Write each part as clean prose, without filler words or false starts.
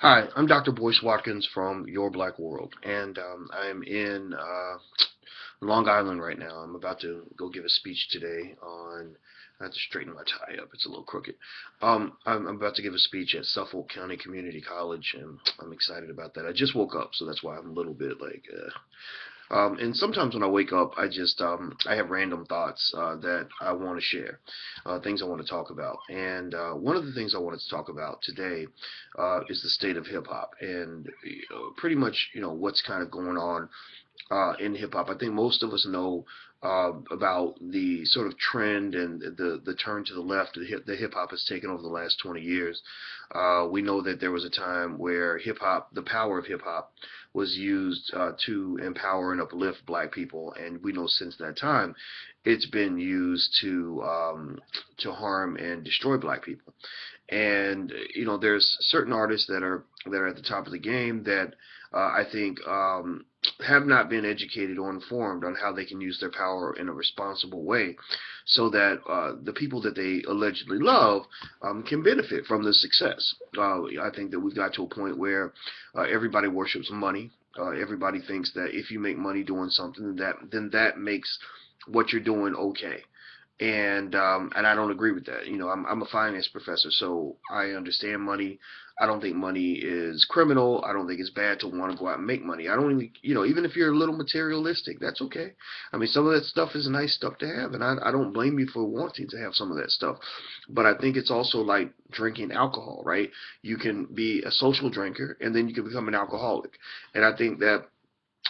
Hi, I'm Dr. Boyce Watkins from Your Black World, and I'm in Long Island right now. I'm about to go give a speech today on. I have to straighten my tie up; it's a little crooked. I'm about to give a speech at Suffolk County Community College, and I'm excited about that. I just woke up, so that's why I'm a little bit like. And sometimes when I wake up, I have random thoughts that I want to share, things I want to talk about. And one of the things I wanted to talk about today is the state of hip hop and pretty much what's kind of going on in hip hop. I think most of us know about the sort of trend and the turn to the left the hip hop has taken over the last 20 years. We know that there was a time where the power of hip hop, was used to empower and uplift black people, and we know since that time it's been used to harm and destroy black people. And there's certain artists that are at the top of the game that I think have not been educated or informed on how they can use their power in a responsible way, so that the people that they allegedly love can benefit from the success. I think that we've got to a point where everybody worships money. Everybody thinks that if you make money doing something, then that makes what you're doing okay. And I don't agree with that. I'm a finance professor, so I understand money. I don't think money is criminal. I don't think it's bad to want to go out and make money. I don't even, even if you're a little materialistic, that's okay. I mean, some of that stuff is nice stuff to have, and I don't blame you for wanting to have some of that stuff. But I think it's also like drinking alcohol, right? You can be a social drinker, and then you can become an alcoholic. And I think that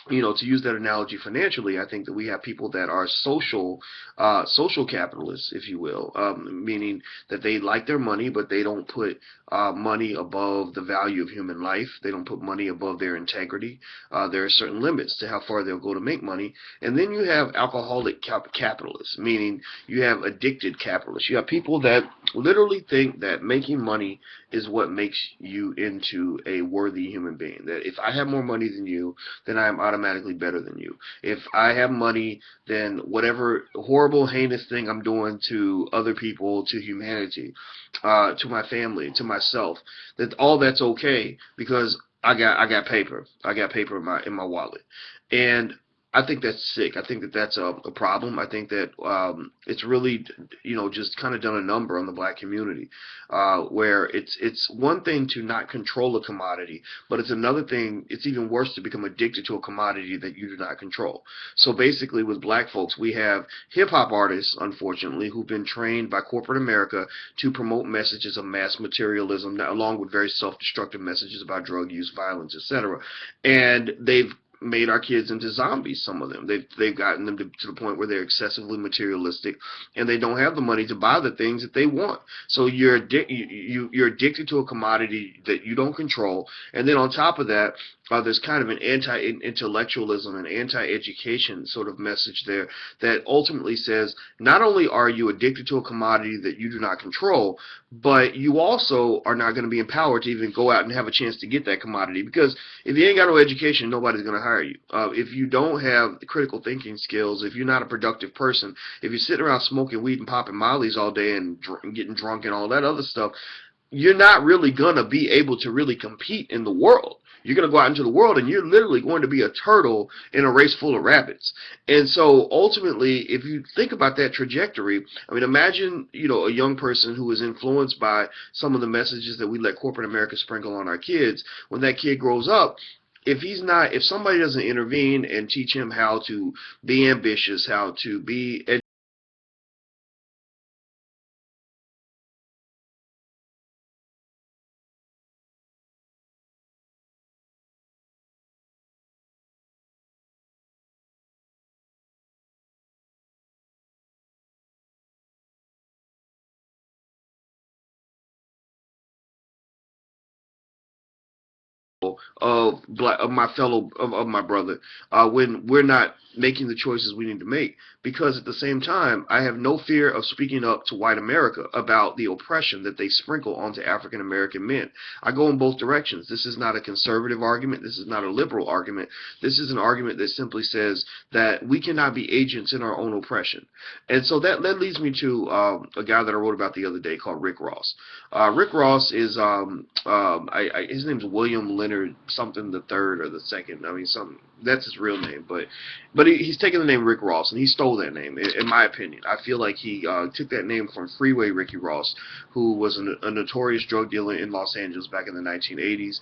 to use that analogy financially, I think that we have people that are social capitalists, if you will, meaning that they like their money, but they don't put money above the value of human life. They don't put money above their integrity. There are certain limits to how far they'll go to make money. And then you have alcoholic capitalists, meaning you have addicted capitalists. You have people that literally think that making money is what makes you into a worthy human being. That if I have more money than you, then I am automatically better than you. If I have money, then whatever horrible, heinous thing I'm doing to other people, to humanity, to my family, to myself, that all that's okay because I got paper. I got paper in my wallet. And I think that's sick. I think that that's a problem. I think that it's really, just kind of done a number on the black community, where it's one thing to not control a commodity, but it's another thing. It's even worse to become addicted to a commodity that you do not control. So basically, with black folks, we have hip hop artists, unfortunately, who've been trained by corporate America to promote messages of mass materialism, along with very self-destructive messages about drug use, violence, etc. And they've made our kids into zombies. Some of them, they've gotten them to the point where they're excessively materialistic, and they don't have the money to buy the things that they want. So you're addicted to a commodity that you don't control, and then on top of that, there's kind of an anti-intellectualism and anti-education sort of message there that ultimately says not only are you addicted to a commodity that you do not control, but you also are not going to be empowered to even go out and have a chance to get that commodity, because if you ain't got no education, nobody's going to hire you. If you don't have critical thinking skills, if you're not a productive person, if you're sitting around smoking weed and popping mollies all day and getting drunk and all that other stuff, you're not really going to be able to really compete in the world. You're going to go out into the world and you're literally going to be a turtle in a race full of rabbits. And so ultimately, if you think about that trajectory, I mean, imagine, a young person who is influenced by some of the messages that we let corporate America sprinkle on our kids. When that kid grows up, if somebody doesn't intervene and teach him how to be ambitious, how to be of my fellow of my brother when we're not making the choices we need to make, because at the same time I have no fear of speaking up to white America about the oppression that they sprinkle onto African American men. I go in both directions. This is not a conservative argument, this is not a liberal argument. This is an argument that simply says that we cannot be agents in our own oppression. And so that leads me to a guy that I wrote about the other day called Rick Ross. Rick Ross is his name's William Leonard something the third or the second. I mean, something that's his real name, but he's taken the name Rick Ross and he stole that name. In my opinion, I feel like he took that name from Freeway Ricky Ross, who was a notorious drug dealer in Los Angeles back in the 1980s.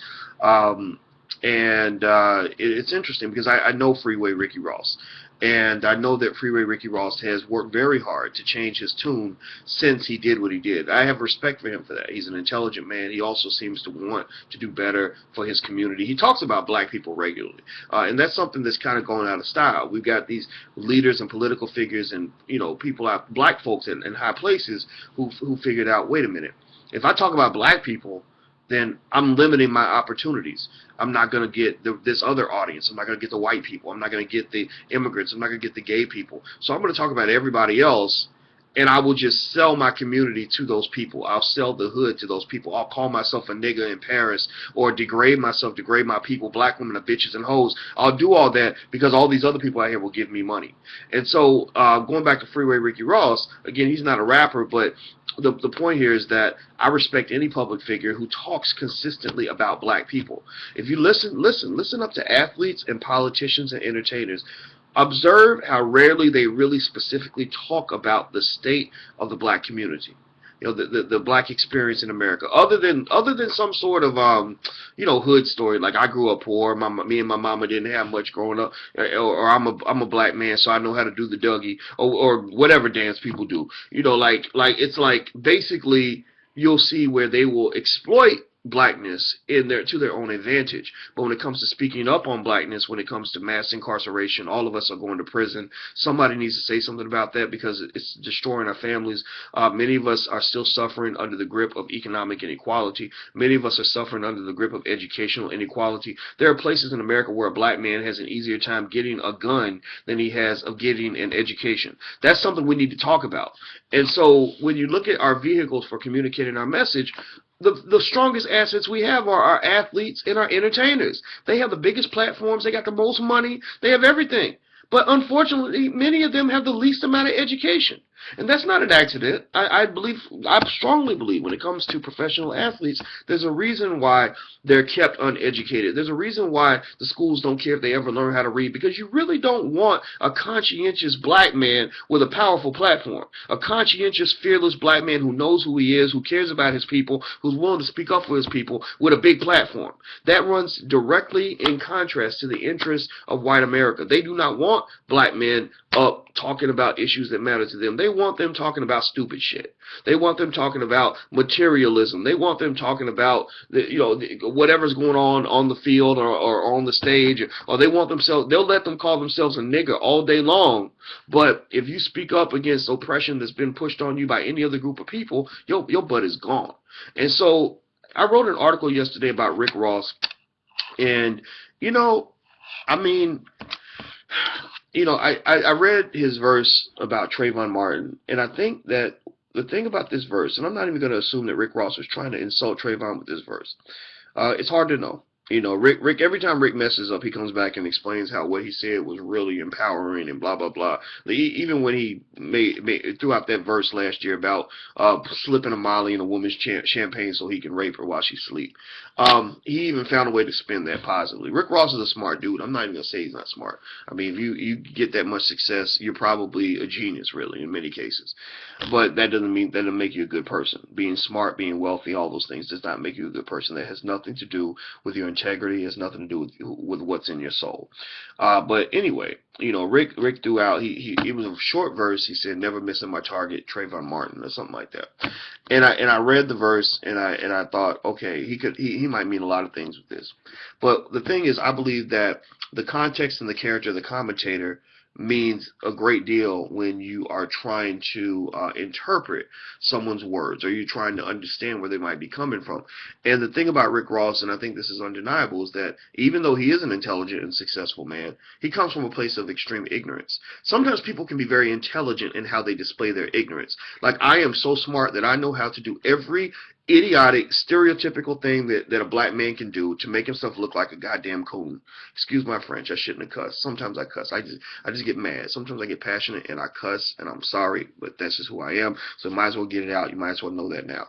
It's interesting because I know Freeway Ricky Ross. And I know that Freeway Ricky Ross has worked very hard to change his tune since he did what he did. I have respect for him for that. He's an intelligent man. He also seems to want to do better for his community. He talks about black people regularly. And that's something that's kind of going out of style. We've got these leaders and political figures and, people out, black folks in high places who figured out, wait a minute, if I talk about black people, then I'm limiting my opportunities. I'm not going to get this other audience. I'm not going to get the white people. I'm not going to get the immigrants. I'm not going to get the gay people. So I'm going to talk about everybody else, and I will just sell my community to those people. I'll sell the hood to those people. I'll call myself a nigger in Paris or degrade myself, degrade my people, black women are bitches and hoes. I'll do all that because all these other people out here will give me money. And so going back to Freeway Ricky Ross, again, he's not a rapper, but the point here is that I respect any public figure who talks consistently about black people. If you listen up to athletes and politicians and entertainers, observe how rarely they really specifically talk about the state of the black community. The black experience in America, other than some sort of hood story, like I grew up poor, me and my mama didn't have much growing up, or I'm a black man, so I know how to do the Dougie, or whatever dance people do. It's like basically you'll see where they will exploit blackness to their own advantage. But when it comes to speaking up on blackness, when it comes to mass incarceration, all of us are going to prison. Somebody needs to say something about that because it's destroying our families. Many of us are still suffering under the grip of economic inequality. Many of us are suffering under the grip of educational inequality. There are places in America where a black man has an easier time getting a gun than he has of getting an education. That's something we need to talk about. And so when you look at our vehicles for communicating our message, the strongest assets we have are our athletes and our entertainers. They have the biggest platforms. They got the most money. They have everything. But unfortunately, many of them have the least amount of education. And that's not an accident. I strongly believe when it comes to professional athletes, there's a reason why they're kept uneducated. There's a reason why the schools don't care if they ever learn how to read, because you really don't want a conscientious black man with a powerful platform. A conscientious, fearless black man who knows who he is, who cares about his people, who's willing to speak up for his people with a big platform. That runs directly in contrast to the interests of white America. They do not want black men up talking about issues that matter to them. They want them talking about stupid shit. They want them talking about materialism. They want them talking about whatever's going on the field or on the stage, or they'll let them call themselves a nigger all day long. But if you speak up against oppression that's been pushed on you by any other group of people, your butt is gone. And so I wrote an article yesterday about Rick Ross, and I read his verse about Trayvon Martin, and I think that the thing about this verse, and I'm not even going to assume that Rick Ross was trying to insult Trayvon with this verse. It's hard to know. Rick, every time Rick messes up, he comes back and explains how what he said was really empowering and blah, blah, blah. Even when he threw out that verse last year about slipping a Molly in a woman's champagne so he can rape her while she's asleep. He even found a way to spin that positively. Rick Ross is a smart dude. I'm not even going to say he's not smart. I mean, if you get that much success, you're probably a genius, really, in many cases. But that doesn't make you a good person. Being smart, being wealthy, all those things does not make you a good person. That has nothing to do with your integrity. It has nothing to do with what's in your soul. But anyway, Rick threw out, it was a short verse. He said, "Never missing my target, Trayvon Martin," or something like that. And I read the verse and I thought, okay, he might mean a lot of things with this. But the thing is, I believe that the context and the character of the commentator means a great deal when you are trying to interpret someone's words, or you're trying to understand where they might be coming from. And the thing about Rick Ross, and I think this is undeniable, is that even though he is an intelligent and successful man, he comes from a place of extreme ignorance. Sometimes people can be very intelligent in how they display their ignorance. Like, I am so smart that I know how to do every idiotic, stereotypical thing that a black man can do to make himself look like a goddamn coon. Excuse my French, I shouldn't have cussed. Sometimes I cuss. I just get mad. Sometimes I get passionate and I cuss, and I'm sorry, but that's just who I am. So might as well get it out. You might as well know that now.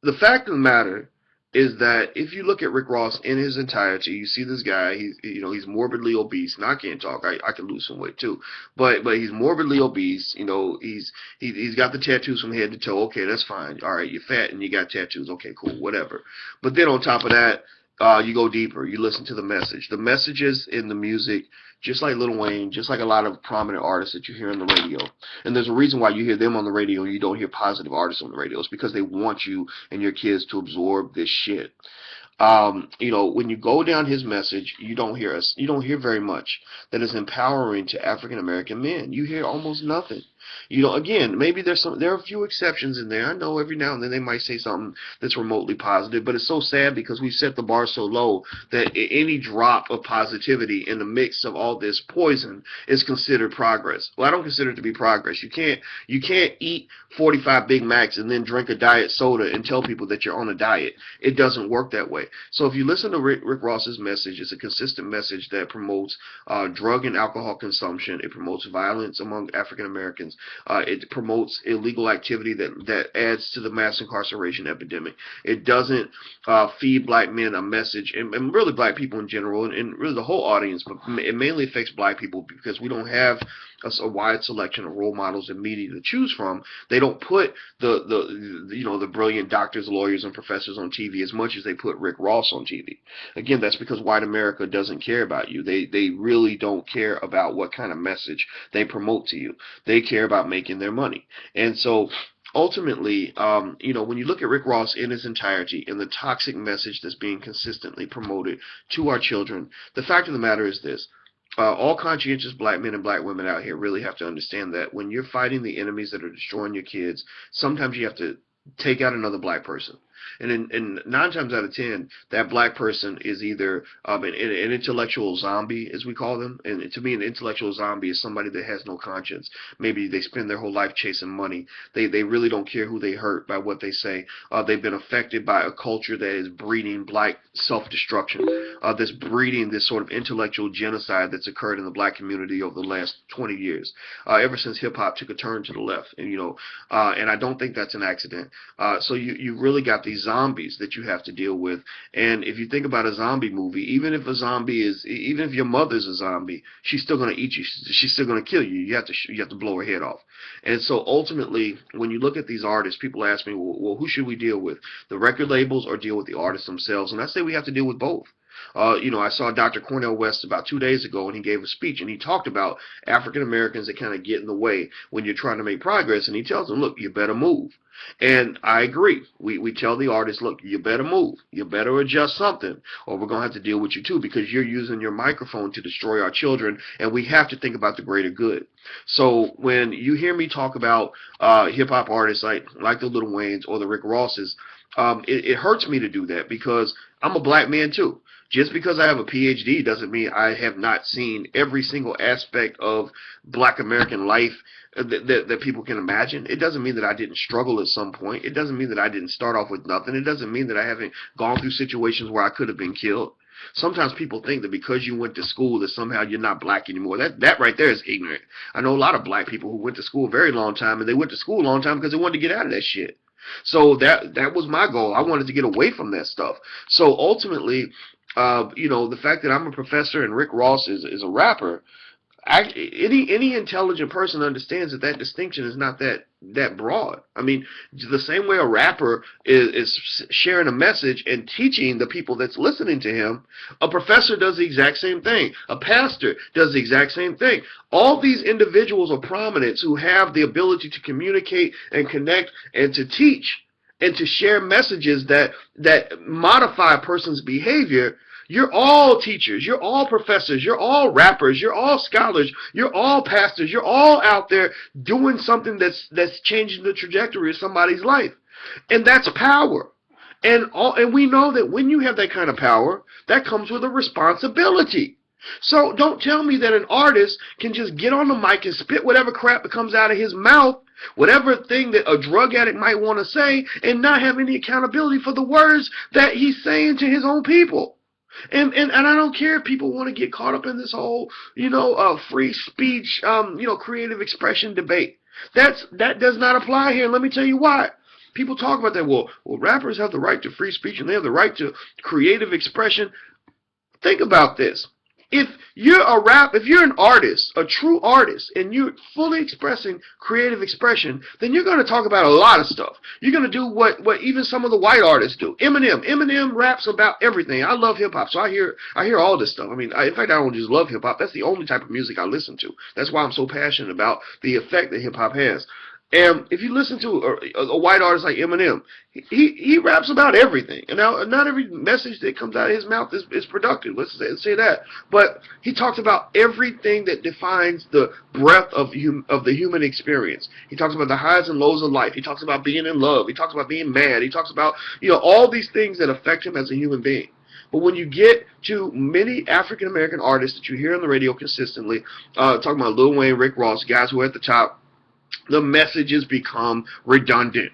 The fact of the matter is that if you look at Rick Ross in his entirety, you see this guy. He's morbidly obese. Now I can't talk. I can lose some weight too, but he's morbidly obese. He's got the tattoos from head to toe. Okay, that's fine. All right, you're fat and you got tattoos. Okay, cool, whatever. But then on top of that, you go deeper. You listen to the message. The messages in the music, just like Lil Wayne, just like a lot of prominent artists that you hear on the radio. And there's a reason why you hear them on the radio and you don't hear positive artists on the radio. It's because they want you and your kids to absorb this shit. When you go down his message, you don't hear very much that is empowering to African American men. You hear almost nothing. Again, maybe there are a few exceptions in there. I know every now and then they might say something that's remotely positive, but it's so sad because we set the bar so low that any drop of positivity in the mix of all this poison is considered progress. Well, I don't consider it to be progress. You can't eat 45 Big Macs and then drink a diet soda and tell people that you're on a diet. It doesn't work that way. So if you listen to Rick Ross's message, it's a consistent message that promotes drug and alcohol consumption. It promotes violence among African Americans. It promotes illegal activity that adds to the mass incarceration epidemic. It doesn't feed black men a message, and really black people in general, and really the whole audience, but it mainly affects black people because we don't have a wide selection of role models and media to choose from. They don't put the brilliant doctors, lawyers, and professors on TV as much as they put Rick Ross on TV. Again, that's because white America doesn't care about you. They really don't care about what kind of message they promote to you. They care about making their money. And so ultimately, when you look at Rick Ross in his entirety and the toxic message that's being consistently promoted to our children, the fact of the matter is this. All conscientious black men and black women out here really have to understand that when you're fighting the enemies that are destroying your kids, sometimes you have to take out another black person. And 9 times out of 10, that black person is either an intellectual zombie, as we call them. And to me, an intellectual zombie is somebody that has no conscience. Maybe they spend their whole life chasing money. They really don't care who they hurt by what they say. They've been affected by a culture that is breeding black self-destruction, that's breeding this sort of intellectual genocide that's occurred in the black community over the last 20 years, ever since hip-hop took a turn to the left. And I don't think that's an accident. So you really got these zombies that you have to deal with. And if you think about a zombie movie, even if your mother's a zombie, she's still going to eat you. She's still going to kill you. You have to blow her head off. And so ultimately, when you look at these artists, people ask me, well, who should we deal with? The record labels or deal with the artists themselves? And I say we have to deal with both. I saw Dr. Cornel West about 2 days ago, and he gave a speech, and he talked about African Americans that kind of get in the way when you're trying to make progress, and he tells them, look, you better move. And I agree. We tell the artists, look, you better move. You better adjust something, or we're going to have to deal with you too, because you're using your microphone to destroy our children, and we have to think about the greater good. So when you hear me talk about hip-hop artists like the Lil Waynes or the Rick Rosses, it hurts me to do that because I'm a black man too. Just because I have a PhD doesn't mean I have not seen every single aspect of black American life that people can imagine. It doesn't mean that I didn't struggle at some point. It doesn't mean that I didn't start off with nothing. It doesn't mean that I haven't gone through situations where I could have been killed. Sometimes people think that because you went to school that somehow you're not black anymore. That right there is ignorant. I know a lot of black people who went to school a very long time, and they went to school a long time because they wanted to get out of that shit. So that was my goal. I wanted to get away from that stuff. So ultimately, the fact that I'm a professor and Rick Ross is a rapper, any intelligent person understands that distinction is not that broad. I mean, the same way a rapper is sharing a message and teaching the people that's listening to him, a professor does the exact same thing. A pastor does the exact same thing. All these individuals are prominents who have the ability to communicate and connect and to teach and to share messages that modify a person's behavior. You're all teachers. You're all professors. You're all rappers. You're all scholars. You're all pastors. You're all out there doing something that's changing the trajectory of somebody's life. And that's power. And we know that when you have that kind of power, that comes with a responsibility. So don't tell me that an artist can just get on the mic and spit whatever crap that comes out of his mouth, whatever thing that a drug addict might want to say, and not have any accountability for the words that he's saying to his own people. And I don't care if people want to get caught up in this whole, free speech, creative expression debate. That does not apply here. And let me tell you why. People talk about that. Well, rappers have the right to free speech and they have the right to creative expression. Think about this. If you're an artist, a true artist, and you're fully expressing creative expression, then you're going to talk about a lot of stuff. You're going to do what even some of the white artists do. Eminem raps about everything. I love hip hop, so I hear all this stuff. I mean, in fact, I don't just love hip hop. That's the only type of music I listen to. That's why I'm so passionate about the effect that hip hop has. And if you listen to a white artist like Eminem, he raps about everything. And now, not every message that comes out of his mouth is productive. Let's say that. But he talks about everything that defines the breadth of the human experience. He talks about the highs and lows of life. He talks about being in love. He talks about being mad. He talks about all these things that affect him as a human being. But when you get to many African American artists that you hear on the radio consistently, talking about Lil Wayne, Rick Ross, guys who are at the top, the messages become redundant.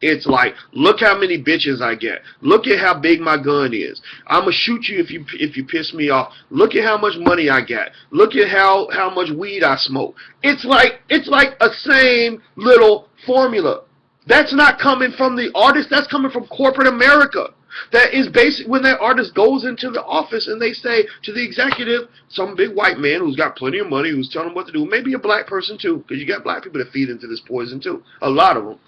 It's like, look how many bitches I get. Look at how big my gun is. I'm going to shoot you if you piss me off. Look at how much money I got. Look at how much weed I smoke. It's like a same little formula. That's not coming from the artist. That's coming from corporate America. That is basic. When that artist goes into the office and they say to the executive, some big white man who's got plenty of money, who's telling them what to do, maybe a black person too, because you got black people that feed into this poison too, a lot of them.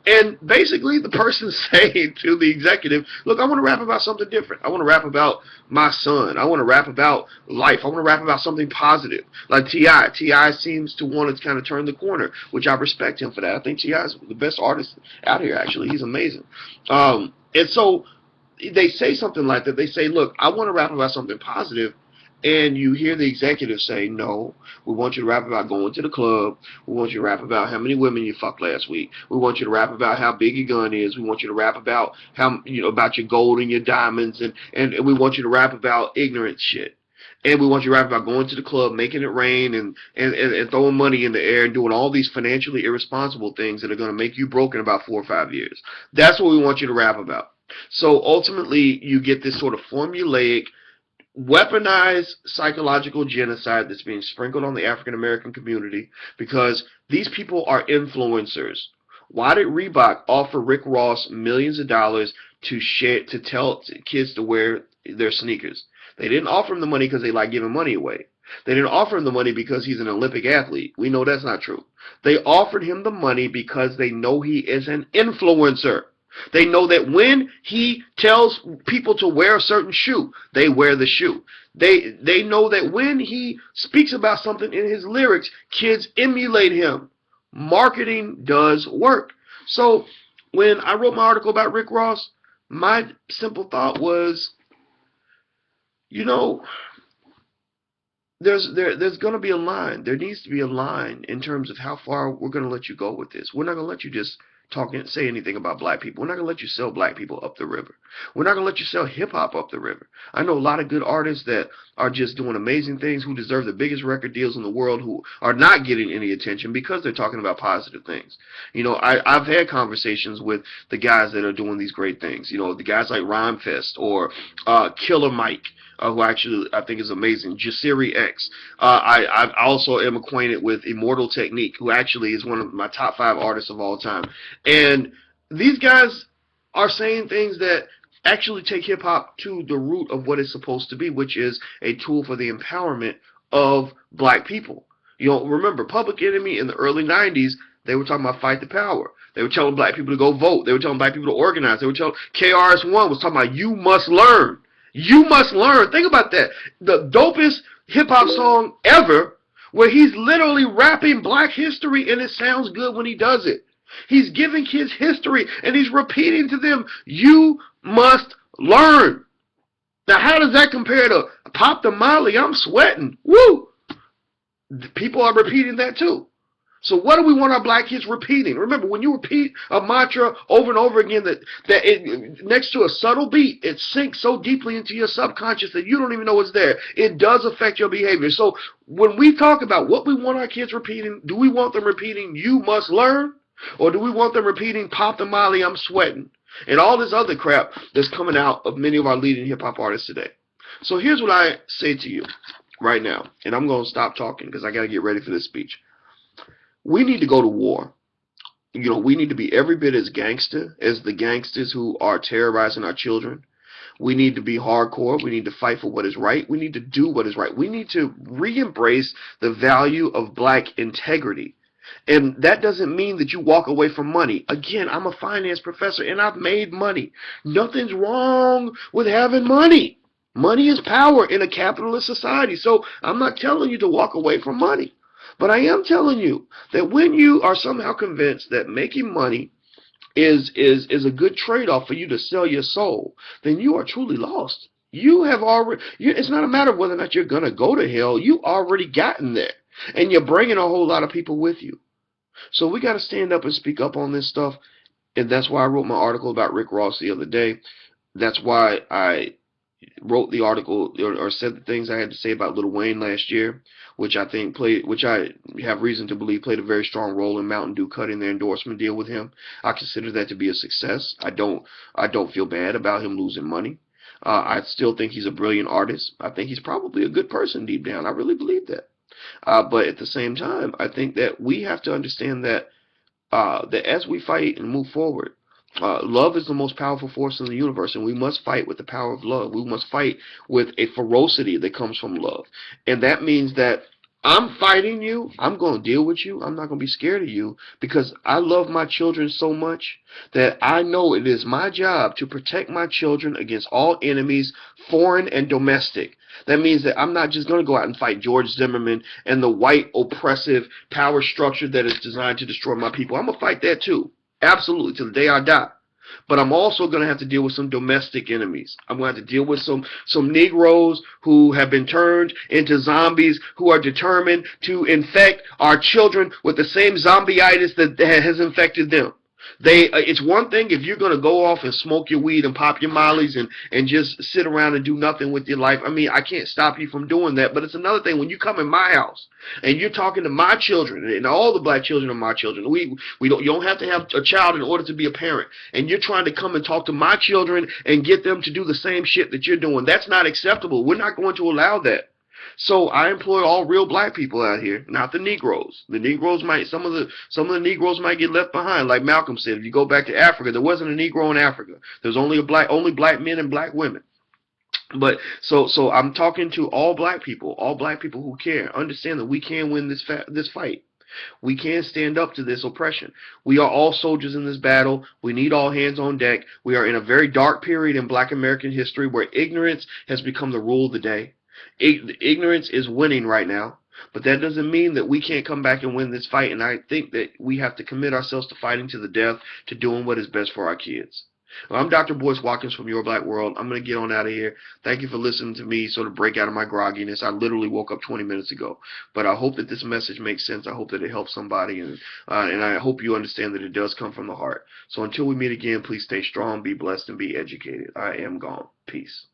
And basically the person's saying to the executive, look, I want to rap about something different. I want to rap about my son. I want to rap about life. I want to rap about something positive. Like T.I. T.I. seems to want to kind of turn the corner, which I respect him for that. I think T.I. is the best artist out here, actually. He's amazing. And so they say something like that. They say, look, I want to rap about something positive. And you hear the executive say, no, we want you to rap about going to the club. We want you to rap about how many women you fucked last week. We want you to rap about how big your gun is. We want you to rap about about your gold and your diamonds. And we want you to rap about ignorant shit. And we want you to rap about going to the club, making it rain, and throwing money in the air and doing all these financially irresponsible things that are going to make you broke in about 4 or 5 years. That's what we want you to rap about. So ultimately, you get this sort of formulaic, weaponized psychological genocide that's being sprinkled on the African American community because these people are influencers. Why did Reebok offer Rick Ross millions of dollars to tell kids to wear their sneakers? They didn't offer him the money because they like giving money away. They didn't offer him the money because he's an Olympic athlete. We know that's not true. They offered him the money because they know he is an influencer. They know that when he tells people to wear a certain shoe, they wear the shoe. They know that when he speaks about something in his lyrics, kids emulate him. Marketing does work. So when I wrote my article about Rick Ross, my simple thought was, there's going to be a line. There needs to be a line in terms of how far we're going to let you go with this. We're not going to let you just say anything about black people. We're not going to let you sell black people up the river. We're not going to let you sell hip-hop up the river. I know a lot of good artists that are just doing amazing things, who deserve the biggest record deals in the world, who are not getting any attention because they're talking about positive things. I've had conversations with the guys that are doing these great things. The guys like Rhymefest or Killer Mike, who actually I think is amazing, Jasiri X. I also am acquainted with Immortal Technique, who actually is one of my top 5 artists of all time. And these guys are saying things that actually take hip-hop to the root of what it's supposed to be, which is a tool for the empowerment of black people. Remember, Public Enemy in the early 90s, they were talking about fight the power. They were telling black people to go vote. They were telling black people to organize. They were telling KRS-One was talking about you must learn. You must learn. Think about that. The dopest hip-hop song ever, where he's literally rapping black history, and it sounds good when he does it. He's giving kids history, and he's repeating to them, you must learn. Now, how does that compare to pop the Molly, I'm sweating? Woo! People are repeating that too. So what do we want our black kids repeating? Remember, when you repeat a mantra over and over again, next to a subtle beat, it sinks so deeply into your subconscious that you don't even know it's there. It does affect your behavior. So when we talk about what we want our kids repeating, do we want them repeating, you must learn? Or do we want them repeating, pop the Molly, I'm sweating? And all this other crap that's coming out of many of our leading hip-hop artists today. So here's what I say to you right now. And I'm going to stop talking because I got to get ready for this speech. We need to go to war. You know, we need to be every bit as gangster as the gangsters who are terrorizing our children. We need to be hardcore. We need to fight for what is right. We need to do what is right. We need to re-embrace the value of black integrity. And that doesn't mean that you walk away from money. Again, I'm a finance professor and I've made money. Nothing's wrong with having money. Money is power in a capitalist society. So I'm not telling you to walk away from money. But I am telling you that when you are somehow convinced that making money is a good trade-off for you to sell your soul, then you are truly lost. You have already, it's not a matter of whether or not you're going to go to hell. You already gotten there. And you're bringing a whole lot of people with you. So we got to stand up and speak up on this stuff. And that's why I wrote my article about Rick Ross the other day. That's why I wrote the article or said the things I had to say about Lil Wayne last year, which I have reason to believe played a very strong role in Mountain Dew cutting their endorsement deal with him. I consider that to be a success. I don't feel bad about him losing money. I still think he's a brilliant artist. I think he's probably a good person deep down. I really believe that. But at the same time, I think that we have to understand that that as we fight and move forward, love is the most powerful force in the universe, and we must fight with the power of love. We must fight with a ferocity that comes from love. And that means that I'm fighting you. I'm going to deal with you. I'm not going to be scared of you because I love my children so much that I know it is my job to protect my children against all enemies, foreign and domestic. That means that I'm not just going to go out and fight George Zimmerman and the white oppressive power structure that is designed to destroy my people. I'm going to fight that too. Absolutely, till the day I die. But I'm also going to have to deal with some domestic enemies. I'm going to have to deal with some Negroes who have been turned into zombies, who are determined to infect our children with the same zombieitis that has infected them. It's one thing if you're going to go off and smoke your weed and pop your mollies and just sit around and do nothing with your life. I mean, I can't stop you from doing that, but it's another thing when you come in my house and you're talking to my children and all the black children are my children. You don't have to have a child in order to be a parent, and you're trying to come and talk to my children and get them to do the same shit that you're doing. That's not acceptable. We're not going to allow that. So I employ all real black people out here, not the Negroes. The Negroes some of the Negroes might get left behind, like Malcolm said. If you go back to Africa, there wasn't a Negro in Africa. There's only black men and black women. But so I'm talking to all black people who care. Understand that we can win this fight. We can stand up to this oppression. We are all soldiers in this battle. We need all hands on deck. We are in a very dark period in black American history where ignorance has become the rule of the day. Ignorance is winning right now, but that doesn't mean that we can't come back and win this fight. And I think that we have to commit ourselves to fighting to the death, to doing what is best for our kids. Well, I'm Dr. Boyce Watkins from Your Black World. I'm going to get on out of here. Thank you for listening to me sort of break out of my grogginess. I literally woke up 20 minutes ago. But I hope that this message makes sense. I hope that it helps somebody. And I hope you understand that it does come from the heart. So until we meet again, please stay strong, be blessed, and be educated. I am gone. Peace.